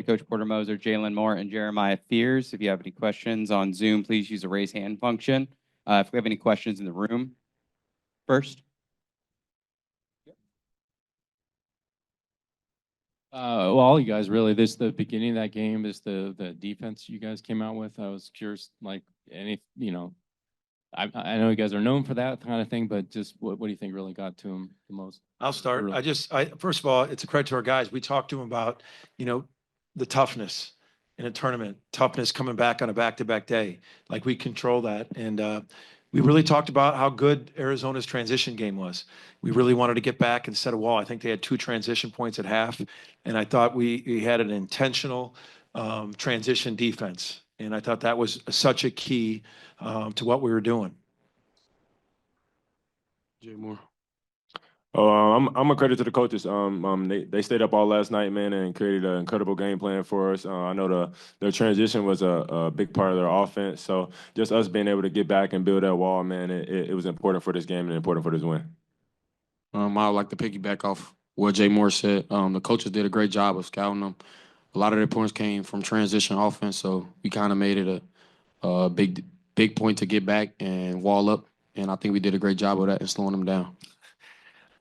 head coach Porter Moser, Jalon Moore, and Jeremiah Fears. If you have any questions on Zoom, please use the raise hand function. If we have any questions in the room first. Well, all you guys really, the beginning of that game is the defense you guys came out with. I was curious, like I know you guys are known for that kind of thing, but just what do you think really got to them the most? I'll start. First of all, it's a credit to our guys. We talked to them about, the toughness in a tournament, toughness coming back on a back-to-back day. Like we control that. And we really talked about how good Arizona's transition game was. We really wanted to get back and set a wall. I think they had 2 transition points at half. And I thought we had an intentional transition defense. And I thought that was such a key to what we were doing. Jay Moore. I'm a credit to the coaches. They stayed up all last night, man, and created an incredible game plan for us. I know their transition was a big part of their offense. So just us being able to get back and build that wall, man, it was important for this game and important for this win. I would like to piggyback off what Jay Moore said. The coaches did a great job of scouting them. A lot of their points came from transition offense, so we kind of made it a big point to get back and wall up. And I think we did a great job of that and slowing them down.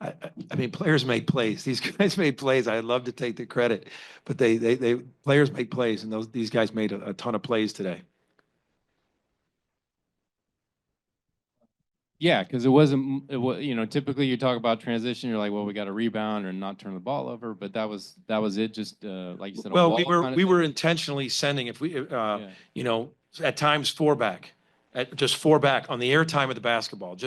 I mean, players make plays. These guys made plays. I'd love to take the credit, but players make plays, and these guys made a ton of plays today. Yeah, because it wasn't. Typically you talk about transition, you're like, well, we got to rebound or not turn the ball over, but that was it. Just like you said. Well, we were intentionally sending at times 4 back. Just 4 back on the airtime of the basketball.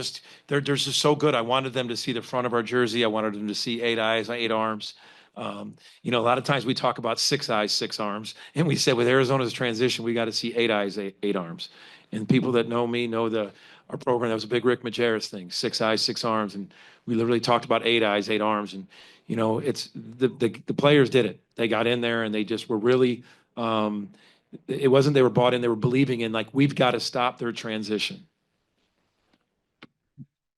They're just so good. I wanted them to see the front of our jersey. I wanted them to see 8 eyes, 8 arms. A lot of times we talk about 6 eyes, 6 arms, and we said with Arizona's transition, we got to see 8 eyes, 8 arms. And people that know me know our program. That was a big Rick Majerus thing: 6 eyes, 6 arms, and we literally talked about 8 eyes, 8 arms. And it's the players did it. They got in there and they just were really. It wasn't they were bought in, they were believing in, like, we've got to stop their transition.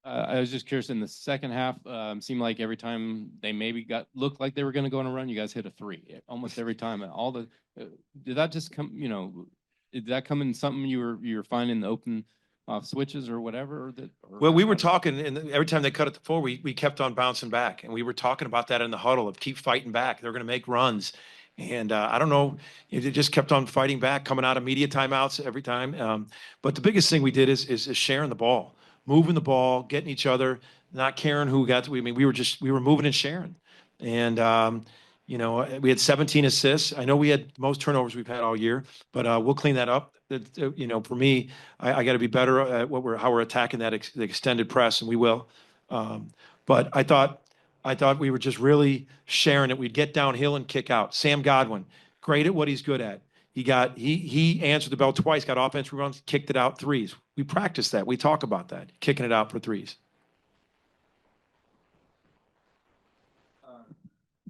I was just curious, in the second half, seemed like every time they maybe looked like they were going to go on a run, you guys hit a 3 almost every time. Did that just come, did that come in something you were finding the open switches or whatever? Well, we were talking, and every time they cut it to 4, we kept on bouncing back. And we were talking about that in the huddle of keep fighting back. They're going to make runs. And I don't know, it just kept on fighting back, coming out of media timeouts every time. But the biggest thing we did is sharing the ball, moving the ball, getting each other, not caring who got to. I mean, we were moving and sharing. And, we had 17 assists. I know we had most turnovers we've had all year, but we'll clean that up. For me, I got to be better at how we're attacking the extended press, and we will. But I thought we were just really sharing it. We'd get downhill and kick out. Sam Godwin, great at what he's good at. He answered the bell twice, got offense rebounds, kicked it out 3s. We practice that. We talk about that, kicking it out for 3s.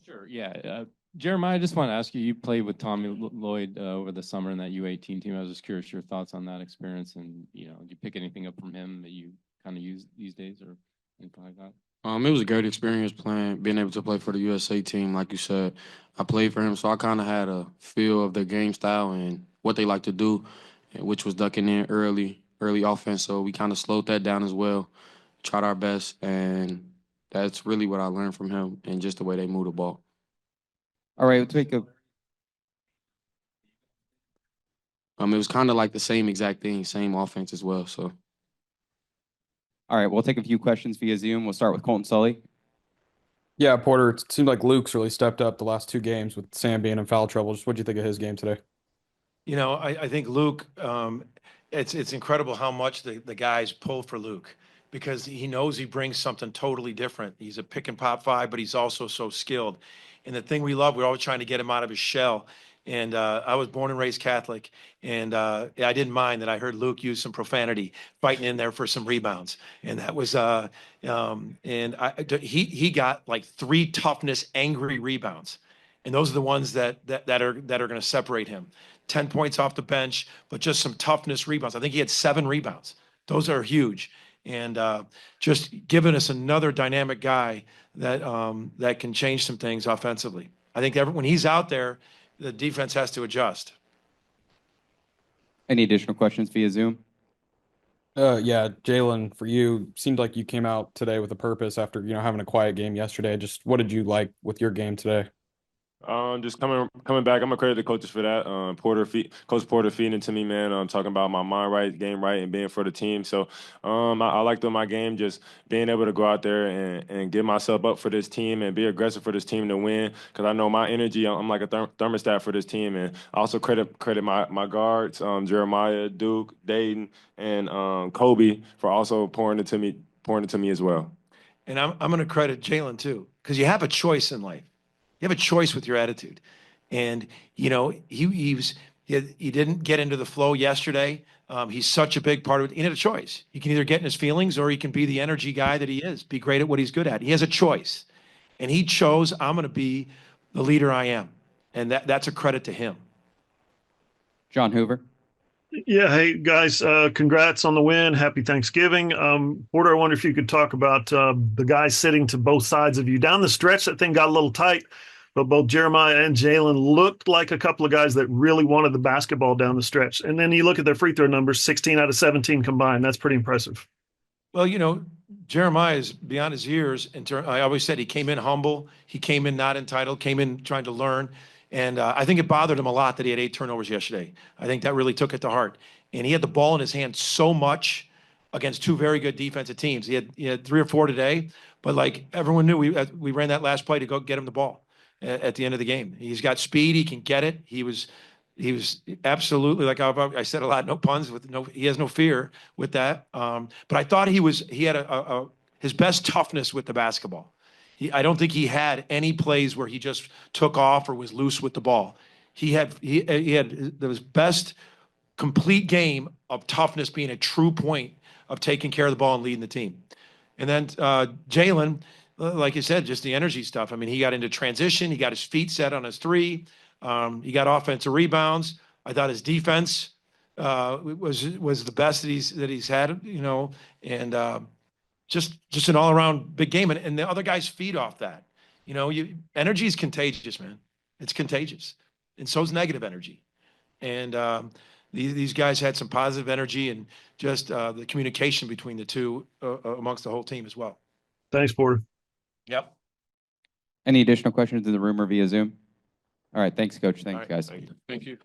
Sure, yeah. Jeremiah, I just want to ask you, you played with Tommy Lloyd over the summer in that U18 team. I was just curious your thoughts on that experience, and do you pick anything up from him that you kind of use these days or anything like that? It was a great experience being able to play for the USA team. Like you said, I played for him, so I kind of had a feel of their game style and what they like to do, which was ducking in early offense. So we kind of slowed that down as well, tried our best, and that's really what I learned from him and just the way they move the ball. All right, we'll take a. It was kind of like the same exact thing, same offense as well. So. All right, we'll take a few questions via Zoom. We'll start with Colton Sully. Yeah, Porter, it seemed like Luke's really stepped up the last 2 games with Sam being in foul trouble. Just what do you think of his game today? I think Luke, it's incredible how much the guys pull for Luke, because he knows he brings something totally different. He's a pick and pop 5, but he's also so skilled. And the thing we love, we're always trying to get him out of his shell. And I was born and raised Catholic, and I didn't mind that I heard Luke use some profanity fighting in there for some rebounds. And that was he got like 3 toughness, angry rebounds, and those are the ones that are going to separate him. 10 points off the bench, but just some toughness rebounds. I think he had 7 rebounds. Those are huge, and just giving us another dynamic guy that can change some things offensively. I think when he's out there, the defense has to adjust. Any additional questions via Zoom? Yeah, Jalon, for you, seemed like you came out today with a purpose after, having a quiet game yesterday. Just what did you like with your game today? Just coming back. I'm gonna credit the coaches for that. Coach Porter feeding to me, man. Talking about my mind right, game right, and being for the team. So, I like doing my game, just being able to go out there and get myself up for this team and be aggressive for this team to win. Because I know my energy, I'm like a thermostat for this team. And I also credit my guards, Jeremiah, Duke, Dayton, and Kobe for also pouring it to me as well. And I'm going to credit Jalon too, because you have a choice in life. You have a choice with your attitude. And, he didn't get into the flow yesterday. He's such a big part of it. He had a choice. He can either get in his feelings or he can be the energy guy that he is, be great at what he's good at. He has a choice. And he chose, I'm going to be the leader I am. And that's a credit to him. John Hoover. Yeah, hey guys, congrats on the win. Happy Thanksgiving. Porter, I wonder if you could talk about the guys sitting to both sides of you. Down the stretch, that thing got a little tight, but both Jeremiah and Jalon looked like a couple of guys that really wanted the basketball down the stretch. And then you look at their free throw numbers, 16 out of 17 combined. That's pretty impressive. Well, Jeremiah is beyond his years. I always said he came in humble. He came in not entitled, came in trying to learn. And I think it bothered him a lot that he had 8 turnovers yesterday. I think that really took it to heart. And he had the ball in his hand so much against 2 very good defensive teams. He had 3 or 4 today, but like everyone knew, we ran that last play to go get him the ball at the end of the game. He's got speed. He can get it. He was absolutely, like I said a lot, no puns, he has no fear with that. But I thought he had his best toughness with the basketball. I don't think he had any plays where he just took off or was loose with the ball. He had his best complete game of toughness, being a true point of taking care of the ball and leading the team. And then Jalon, like you said, just the energy stuff. I mean, he got into transition. He got his feet set on his 3. He got offensive rebounds. I thought his defense was the best that he's had, and just an all-around big game. And the other guys feed off that. Energy is contagious, man. It's contagious. And so is negative energy. And these guys had some positive energy, and just the communication between the two amongst the whole team as well. Thanks, Porter. Yep. Any additional questions in the room or via Zoom? All right. Thanks, Coach. Thanks, All right, guys. thank you. Thank you.